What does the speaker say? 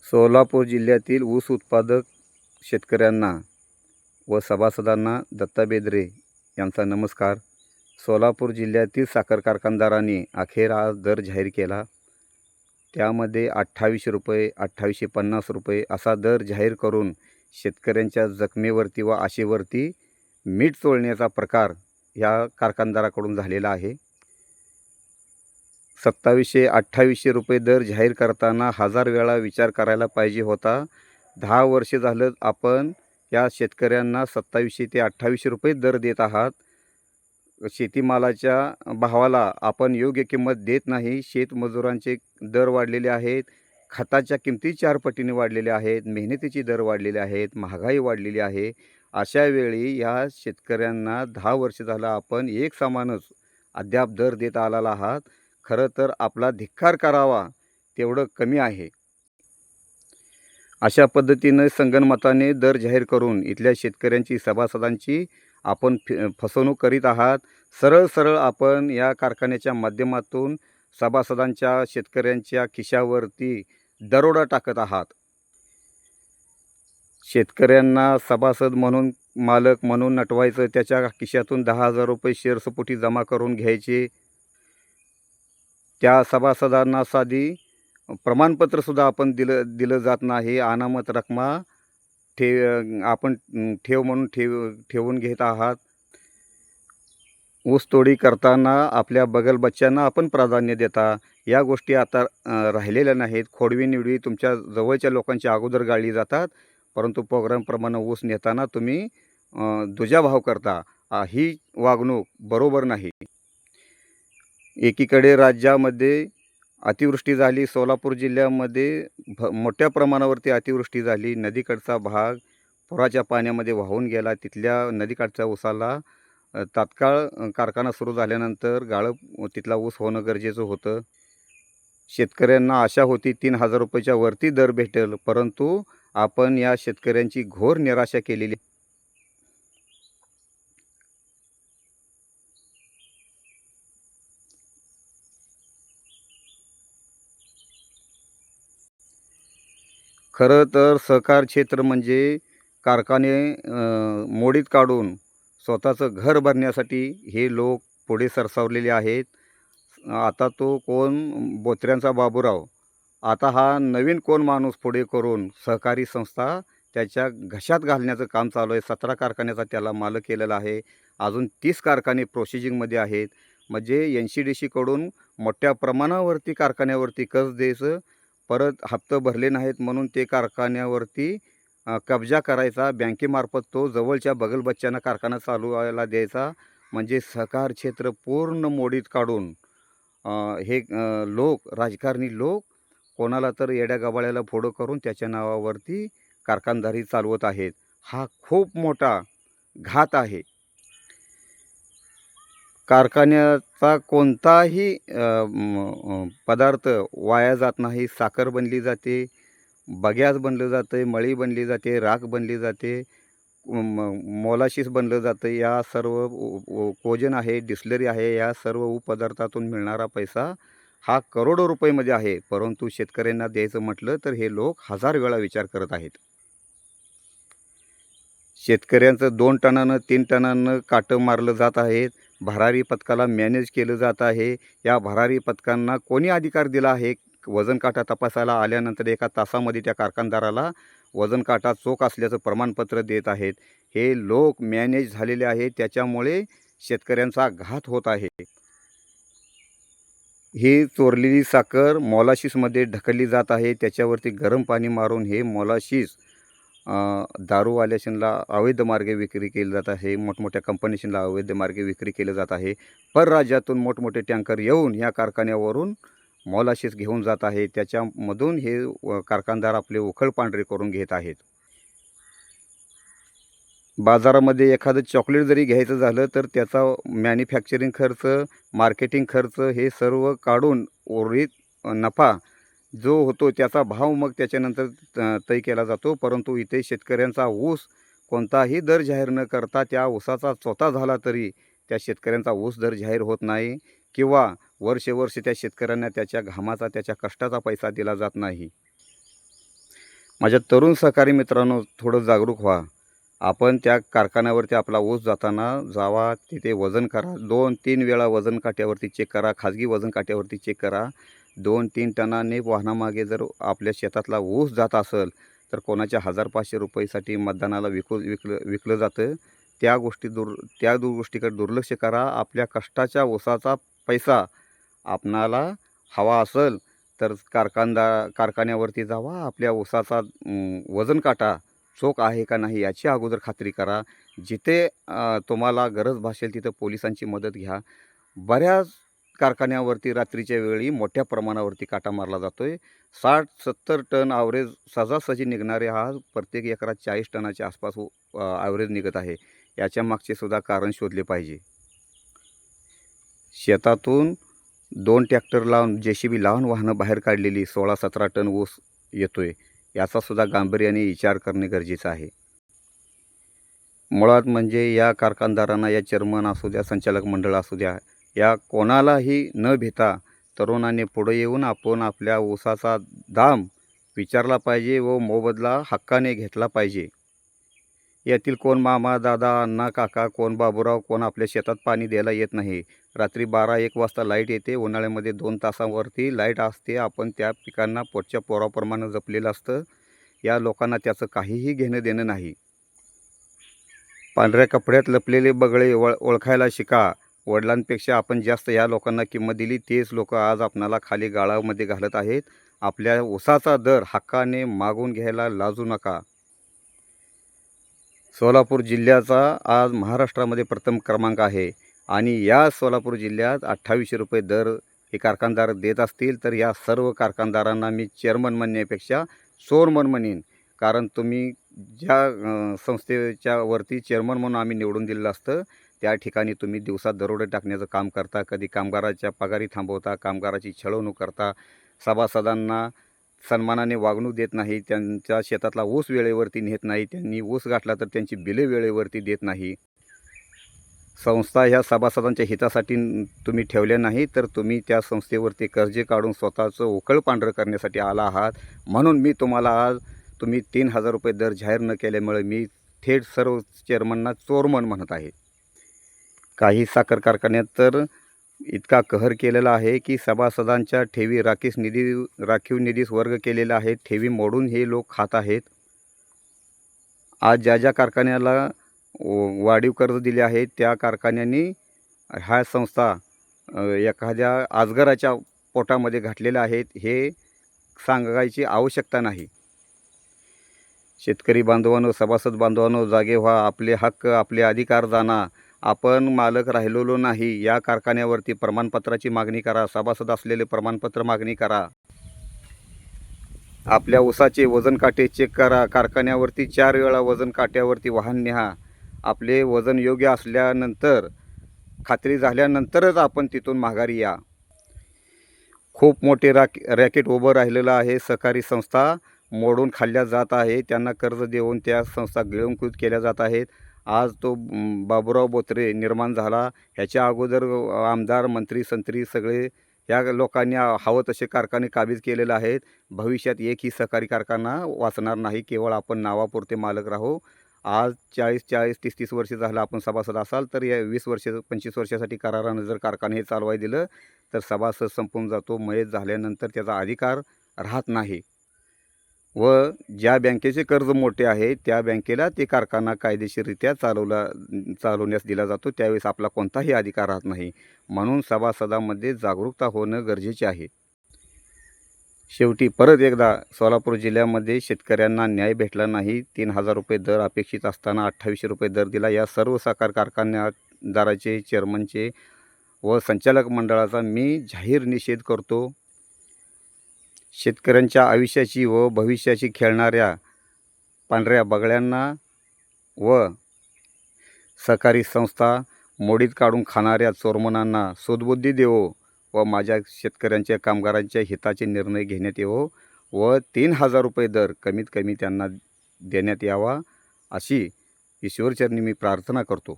सोलापूर जिल्ह्यातील ऊस उत्पादक शेतकऱ्यांना व सभासदांना दत्ता बेदरे यांचा नमस्कार. सोलापूर जिल्ह्यातील साखर कारखानदारांनी अखेर आज दर जाहीर केला. त्यामध्ये 2800 रुपये, 2850 रुपये असा दर जाहीर करून शेतकऱ्यांच्या जखमेवरती व आशेवरती मीठ चोळण्याचा प्रकार या कारखानदाराकडून झालेला आहे. 2700-2800 रुपये दर जाहीर करताना 1000 वेळा विचार करायला पाहिजे होता. 10 वर्ष झालं आपण या शेतकऱ्यांना 2700 ते 2800 रुपये दर देत आहात. शेतीमालाच्या भावाला आपण योग्य किंमत देत नाही. शेतमजुरांचे दर वाढलेले आहेत, खताच्या किमती 4 पटीने वाढलेल्या आहेत, मेहनतीचे दर वाढलेले आहेत, महागाई वाढलेली आहे. अशा वेळी या शेतकऱ्यांना 10 वर्ष झालं आपण एक समानच अद्याप दर देत आलेला आहात. खरं तर आपला धिक्कार करावा तेवढं कमी आहे. अशा पद्धतीनं संगनमताने दर जाहीर करून इथल्या शेतकऱ्यांची, सभासदांची आपण फसवणूक करीत आहात. सरळ आपण या कारखान्याच्या माध्यमातून सभासदांच्या, शेतकऱ्यांच्या खिशावरती दरोडा टाकत आहात. शेतकऱ्यांना सभासद म्हणून, मालक म्हणून नटवायचं, त्याच्या खिशातून 10,000 रुपये शेअर्सपोटी जमा करून घ्यायचे. त्या सभासदांना साधी प्रमाणपत्रसुद्धा आपण दिलं जात नाही. अनामत रकमा आपण ठेव म्हणून ठेवून घेत आहात. ऊसतोडी करताना आपल्या बगलबच्च्यांना आपण प्राधान्य देता. या गोष्टी आता राहिलेल्या नाहीत. खोडवी-निवडी तुमच्या जवळच्या लोकांच्या अगोदर गाळली जातात, परंतु प्रोग्रामप्रमाणे ऊस नेताना तुम्ही दुजाभाव करता. ही वागणूक बरोबर नाही. एकीकडे राज्यामध्ये अतिवृष्टी झाली, सोलापूर जिल्ह्यामध्ये मोठ्या प्रमाणावरती अतिवृष्टी झाली. नदीकडचा भाग पुराच्या पाण्यामध्ये वाहून गेला. तिथल्या नदीकाठच्या ऊसाला तात्काळ कारखाना सुरू झाल्यानंतर गाळप तिथला ऊस होणं गरजेचं होतं. शेतकऱ्यांना आशा होती 3,000 रुपयाच्या वरती दर भेटेल, परंतु आपण या शेतकऱ्यांची घोर निराशा केलेली. खरं तर सहकार क्षेत्र म्हणजे कारखाने मोडीत काढून स्वतःचं घर भरण्यासाठी हे लोक पुढे सरसावलेले आहेत. आता तो कोण बोत्र्यांचा बाबूराव, आता हा नवीन कोण माणूस पुढे करून सहकारी संस्था त्याच्या घशात घालण्याचं काम चालू आहे. 17 कारखान्याचा त्याला मालक केलेला आहे. अजून 30 कारखाने प्रोसेसिंगमध्ये आहेत. म्हणजे NCDCकडून मोठ्या प्रमाणावरती कारखान्यावरती कर्ज द्यायचं, परत हप्ते भरले नाहीत म्हणून ते कारखान्यावरती कब्जा करायचा. बँकेमार्फत तो जवळच्या बगलबच्च्यांना कारखाना चालवायला द्यायचा. म्हणजे सहकार क्षेत्र पूर्ण मोडीत काढून हे लोक, राजकारणी लोक कोणाला तर येड्या गबाळ्याला फोडं करून त्याच्या नावावरती कारखानदारी चालवत आहेत. हा खूप मोठा घात आहे. कारखान्याचा कोणताही पदार्थ वाया जात नाही. साखर बनली जाते, बगॅस बनलं जातं, मळी बनली जाते, राख बनली जाते, मोलाशीस बनलं जातं. या सर्व कोजन आहे, डिस्लरी आहे, या सर्व उपपदार्थातून मिळणारा पैसा हा करोडो रुपयेमध्ये आहे. परंतु शेतकऱ्यांना द्यायचं म्हटलं तर हे लोक 1000 वेळा विचार करत आहेत. शेतकऱ्यांचं 2 टनानं 3 टनानं काटं मारलं जात आहेत. भरारी पथकाला मॅनेज केलं जात आहे. या भरारी पथकांना कोणी अधिकार दिला आहे? वजन काटा तपासायला आल्यानंतर 1 तासामध्ये त्या कारखानदाराला वजन काटा चोख असल्याचं प्रमाणपत्र देत आहेत. हे लोक मॅनेज झालेले आहेत. त्याच्यामुळे शेतकऱ्यांचा घात होत आहे. ही चोरलेली साखर मोलाशीसमध्ये ढकलली जात आहे. त्याच्यावरती गरम पाणी मारून हे मोलाशीस दारूवाल्याशींना अवैध मार्गे विक्री केली जात आहे. मोठमोठ्या कंपनीशींना अवैध मार्गे विक्री केली जात आहे. परराज्यातून मोठमोठे टँकर येऊन या कारखान्यावरून मोलाशीस घेऊन जात आहे. त्याच्यामधून हे कारखानदार आपले उखळ पांढरे करून घेत आहेत. बाजारामध्ये एखादं चॉकलेट जरी घ्यायचं झालं तर त्याचा मॅन्युफॅक्चरिंग खर्च, मार्केटिंग खर्च हे सर्व काढून उर्वरित नफा जो होतो त्याचा भाव मग त्याच्यानंतर तय केला जातो. परंतु इथे शेतकऱ्यांचा ऊस कोणताही दर जाहीर न करता त्या ऊसाचा चोथा झाला तरी त्या शेतकऱ्यांचा ऊस दर जाहीर होत नाही, किंवा वर्षे त्या शेतकऱ्यांना त्याच्या घामाचा, त्याच्या कष्टाचा पैसा दिला जात नाही. माझ्या तरुण सहकारी मित्रांनो, थोडं जागरूक व्हा. आपण त्या कारखान्यावरती आपला ऊस जाताना जावा, तिथे वजन करा. 2-3 वेळा वजन काट्यावरती चेक करा. खाजगी वजन काट्यावरती चेक करा. 2-3 टनाने वाहनामागे जर आपल्या शेतातला ऊस जात असेल, तर कोणाच्या ₹1000-500 साठी मतदानाला विकलं जातं. त्या गोष्टीकडे दुर्लक्ष करा. आपल्या कष्टाच्या ऊसाचा पैसा आपणाला हवा असेल, तर कारखान्यावरती जावा. आपल्या ऊसाचा वजन काटा चोख आहे का नाही याची अगोदर खात्री करा. जिथे तुम्हाला गरज भासेल तिथं पोलिसांची मदत घ्या. बऱ्याच कारखान्यावरती रात्रीच्या वेळी मोठ्या प्रमाणावरती काटा मारला जातो आहे. 60-70 टन ॲव्हरेज सहजासहजी निघणारे आज प्रत्येक एकरात 40 टनाच्या आसपास ॲव्हरेज निघत आहे. याच्या मागचे सुद्धा कारण शोधले पाहिजे. शेतातून 2 ट्रॅक्टर लावून JCB लावून वाहनं बाहेर काढलेली 16-17 टन ऊस येतोय. याचासुद्धा गांभीर्याने विचार करणे गरजेचं आहे. मुळात म्हणजे या कारखानदारांना, या चेअरमन असू द्या, संचालक मंडळ असू द्या, या कोणालाही न भिता तरुणांनी पुढे येऊन आपण आपल्या ऊसाचा दाम विचारला पाहिजे व मोबदला हक्काने घेतला पाहिजे. यातील कोण मामा, दादा, अण्णा, काका, कोण बाबूराव, कोण आपल्या शेतात पाणी द्यायला येत नाही. रात्री 12-1 वाजता लाईट येते. उन्हाळ्यामध्ये 2 तासावरती लाईट असते. आपण त्या पिकांना पोटच्या पोराप्रमाणे जपलेलं असतं. या लोकांना त्याचं काहीही घेणं देणं नाही. पांढऱ्या कपड्यात लपलेले बगळे ओळखायला शिका. वडिलांपेक्षा आपण जास्त या लोकांना किंमत दिली. तेच लोक आज आपणाला खाली गाळामध्ये घालत आहेत. आपल्या ऊसाचा दर हक्काने मागून घ्यायला लाजू नका. सोलापूर जिल्ह्याचा आज महाराष्ट्रामध्ये प्रथम क्रमांक आहे आणि या सोलापूर जिल्ह्यात ₹2800 दर हे कारखानदार देत असतील, तर या सर्व कारखानदारांना मी चेअरमन म्हणण्यापेक्षा चोरमन म्हणेन. कारण तुम्ही ज्या संस्थेच्या वरती चेअरमन म्हणून आम्ही निवडून दिलेलं असतं, त्या ठिकाणी तुम्ही दिवसात दरोडे टाकण्याचं काम करता. कधी कामगाराच्या पगारी थांबवता, कामगाराची छळवणूक करता, सभासदांना सन्मानाने वागणूक देत नाही, त्यांच्या शेतातला ऊस वेळेवरती नेत नाही, त्यांनी ऊस गाठला तर त्यांची बिले वेळेवरती देत नाही. संस्था ह्या सभासदांच्या हितासाठी तुम्ही ठेवल्या नाही, तर तुम्ही त्या संस्थेवरती कर्जे काढून स्वतःचं उकळ पांढरं करण्यासाठी आला आहात. म्हणून मी तुम्हाला आज तुम्ही ₹3000 दर जाहीर न केल्यामुळे मी थेट सर्व चेअरमनना चोरमन म्हणत आहे. काही साखर कारखान्यात तर इतका कहर केलेला आहे की सभासदांच्या ठेवी राखीव निधीस वर्ग केलेला आहे. ठेवी मोडून हे लोक खात आहेत. आज ज्या कारखान्याला वाढीव कर्ज दिले आहे, त्या कारखान्यांनी ह्या संस्था एखाद्या अजगराच्या पोटामध्ये घातलेल्या आहेत, हे सांगायची आवश्यकता नाही. शेतकरी बांधवांनो, सभासद बांधवांनो, जागे व्हा. आपले हक्क, आपले अधिकार जाणा. आपण मालक राहिलेलो नाही. या कारखान्यावरती प्रमाणपत्राची मागणी करा. सभासद असलेले प्रमाणपत्र मागणी करा. आपल्या ऊसाचे वजन काटे चेक करा. कारखान्यावरती 4 वेळा वजन काट्यावरती वाहन न्या. आपले वजन योग्य असल्यानंतर, खात्री झाल्यानंतरच आपण तिथून माघारी या. खूप मोठे रॅकेट उभं राहिलेलं आहे. सहकारी संस्था मोडून खाल्ल्या जात आहे. त्यांना कर्ज देऊन त्या संस्था गिळंकृत केल्या जात आहेत. आज तो बाबूराव बोत्रे निर्माण झाला. ह्याच्या अगोदर आमदार, मंत्री, संत्री सगळे ह्या लोकांनी हवं तसे कारखाने काबीज केलेले आहेत. भविष्यात एकही सहकारी कारखाना वाचणार नाही. केवळ आपण नावापुरते मालक राहू. आज 40-40, 30-30 वर्ष झालं आपण सभासद असाल, तर या 20 वर्ष 25 वर्षासाठी करारानं जर कारखाने हे चालवाय दिलं, तर सभासद संपून जातो. मयत झाल्यानंतर त्याचा अधिकार राहत नाही व ज्या बँकेचे कर्ज मोठे आहे त्या बँकेला ते कारखाना कायदेशीररित्या चालवण्यास दिला जातो. त्यावेळेस आपला कोणताही अधिकार राहत नाही. म्हणून सभासदांमध्ये जागरूकता होणं गरजेचे आहे. शेवटी परत एकदा सोलापूर जिल्ह्यामध्ये शेतकऱ्यांना न्याय भेटला नाही. ₹3000 दर अपेक्षित असताना ₹2800 दर दिला. या सर्व साखर कारखानदाराचे, चेअरमनचे व संचालक मंडळाचा मी जाहीर निषेध करतो. शेतकऱ्यांच्या आयुष्याची व भविष्याची खेळणाऱ्या पांढऱ्या बगळ्यांना व सहकारी संस्था मोडीत काढून खाणाऱ्या चोरमनांना सुदबुद्धी देवो व माझ्या शेतकऱ्यांच्या, कामगारांच्या हिताचे निर्णय घेण्यात येवो व ₹3000 दर कमीत कमी त्यांना देण्यात यावा, अशी ईश्वरचरणी मी प्रार्थना करतो.